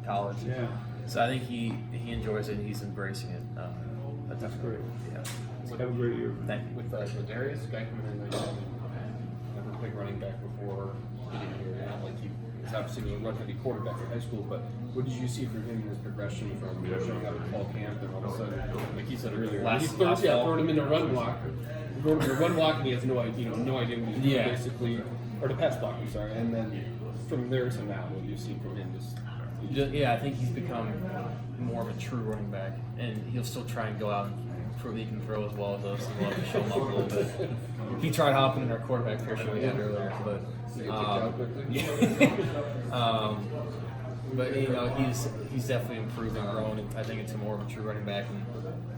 college. Yeah. So I think he enjoys it and he's embracing it. That's great. Yeah. Have a great year. Thank you. With Darius, guy coming in, never played running back before getting here. Not like he was obviously a run-heavy quarterback in high school, but what did you see from him in his progression from showing up at fall camp and all of a sudden, like he said earlier, he's throwing him in the run block. Throwing him in the run block and he has no idea what he's doing basically, or the pass block, I'm sorry. And then from there to now, what you've seen from him Yeah, I think he's become more of a true running back, and he'll still try and go out and prove he can throw as well as us. We'll have to show him up a little bit. He tried hopping in our quarterback picture we had earlier, but but you know he's definitely improved and grown. And I think it's more of a true running back. And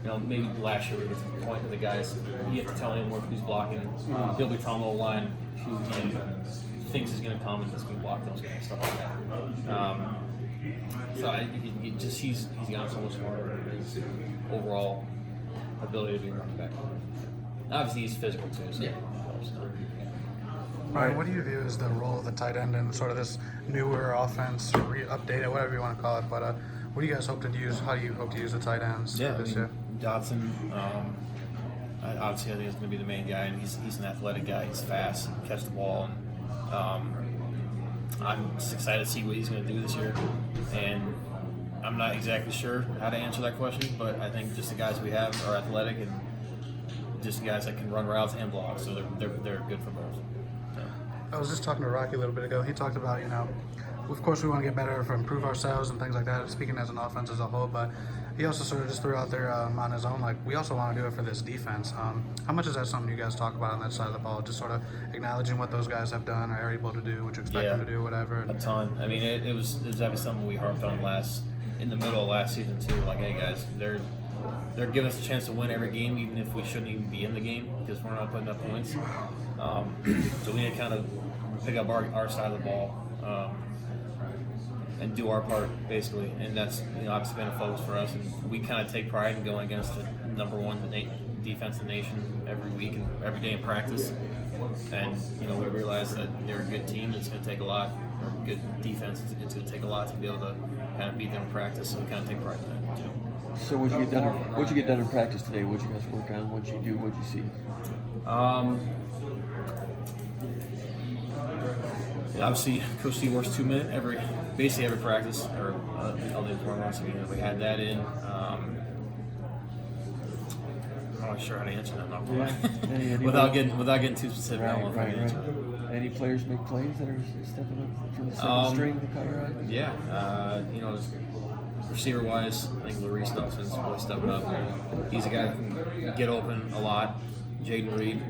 you know maybe last year we get to the point where the guys you have to tell him who's blocking. He'll be telling the whole line who he thinks is going to come and is going to block those guys, stuff like that. So he's gotten so much smarter in his overall ability to be a running back. Obviously, he's physical too. So Yeah. Ryan, what do you view as the role of the tight end in sort of this newer offense, updated, whatever you want to call it? But what do you guys hope to use? How do you hope to use the tight ends this year? Dotson, obviously, I think is going to be the main guy, and he's an athletic guy. He's fast, and catch the ball, and I'm just excited to see what he's going to do this year. And I'm not exactly sure how to answer that question, but I think just the guys we have are athletic and just the guys that can run routes and block, so they're good for both. So. I was just talking to Rocky a little bit ago. He talked about, of course we want to get better, improve ourselves and things like that, speaking as an offense as a whole, but he also sort of just threw out there on his own, like, we also want to do it for this defense. How much is that something you guys talk about on that side of the ball, just sort of acknowledging what those guys have done or are able to do, what you expect them to do, whatever? A ton. I mean, it was definitely something we harped on in the middle of last season too. Like, hey guys, they're giving us a chance to win every game, even if we shouldn't even be in the game because we're not putting up points. So we need to kind of pick up our side of the ball and do our part basically, and that's obviously been a focus for us. And we kind of take pride in going against the number one defense in the nation every week and every day in practice. And we realize that they're a good team. It's going to take a lot, or good defense. It's going to take a lot to be able to kind of beat them in practice. So we kind of take pride in that too. So what'd you get done in practice today? What'd you guys work on? What'd you do? What'd you see? Obviously, Coach C works 2 minutes basically every practice, or all the important ones. We had that in. I'm not sure how to answer that. Not without getting too specific. Right. Any players make plays that are stepping up from the second string to cut your eye? Yeah, receiver wise, I think Larice Nelson's really stepping up. He's a guy that can get open a lot. Jaden Reed,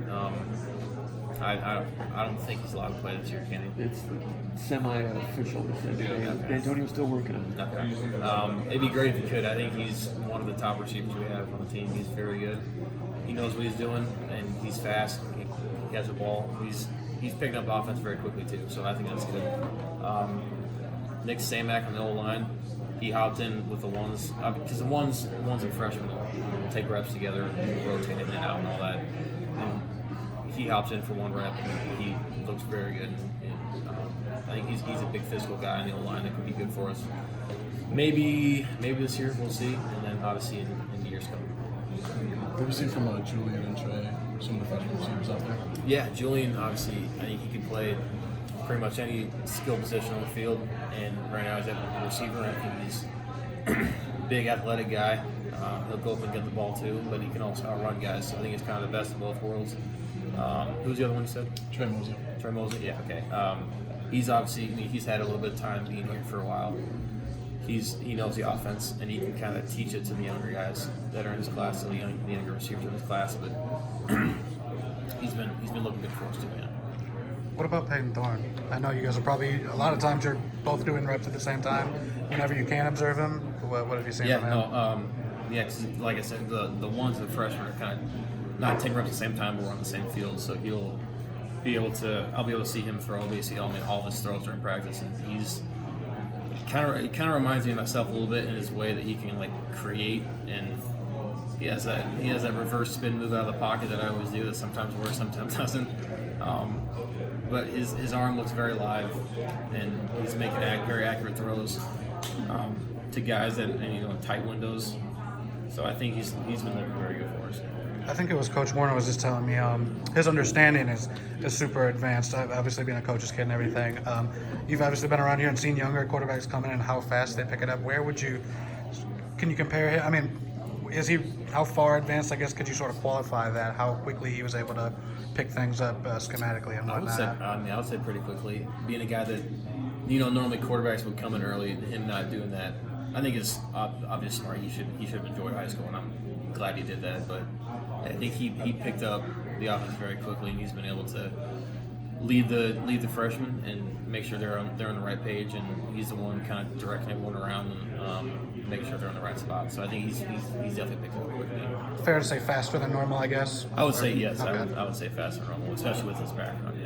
I don't think he's allowed to play this year, can he? It's semi-official. Antonio's still working on it. Okay. It'd be great if he could. I think he's one of the top receivers we have on the team. He's very good. He knows what he's doing, and he's fast. He has the ball. He's picking up offense very quickly too. So I think that's good. Nick Samak on the old line. He hopped in with the ones because the ones and freshmen will take reps together, and rotate in and out and all that. And he hops in for one rep, and he looks very good. And I think he's a big physical guy on the old line that could be good for us. Maybe this year we'll see, and then obviously in the years coming. What have you seen from Julian and Trey, some of the freshman receivers out there? Yeah, Julian, obviously, I think he can play pretty much any skill position on the field, and right now he's a receiver. I think he's a big athletic guy. He'll go up and get the ball too, but he can also outrun guys, so I think he's kind of the best of both worlds. Who's the other one you said? Trey Mosley. Trey Mosley, yeah, okay. He's obviously, he's had a little bit of time being here for a while. He knows the offense, and he can kind of teach it to the younger guys that are in his class, the younger receivers in his class. But he's been looking good for us too, man. What about Peyton Thorne? I know you guys are probably, a lot of times you're both doing reps at the same time. Whenever you can observe him, what have you seen from him? Cause like I said, the ones and the freshmen are kind of not taking reps at the same time, but we're on the same field, so I'll be able to see him throw basically all of his throws during practice, and he's kind of reminds me of myself a little bit in his way that he can create, and he has that reverse spin move out of the pocket that I always do that sometimes works, sometimes doesn't. but his arm looks very live, and he's making very accurate throws to guys that in tight windows. So I think he's been looking very good for us. I think it was Coach Warner was just telling me his understanding is super advanced. I've obviously being a coach's kid and everything. You've obviously been around here and seen younger quarterbacks come in and how fast they pick it up. Can you compare him? I mean, how far advanced, I guess, could you sort of qualify that, how quickly he was able to pick things up schematically and whatnot? I would say pretty quickly. Being a guy that, normally quarterbacks would come in early, him not doing that, I think it's obviously smart. He should have enjoyed high school, and I'm glad he did that. But I think he picked up the offense very quickly, and he's been able to lead the freshmen and make sure they're on the right page, and he's the one kind of directing everyone around and making sure they're in the right spot. So I think he's definitely picked up quickly. Fair to say faster than normal, I guess? I would say yes. Okay. I would say faster than normal, especially with his background.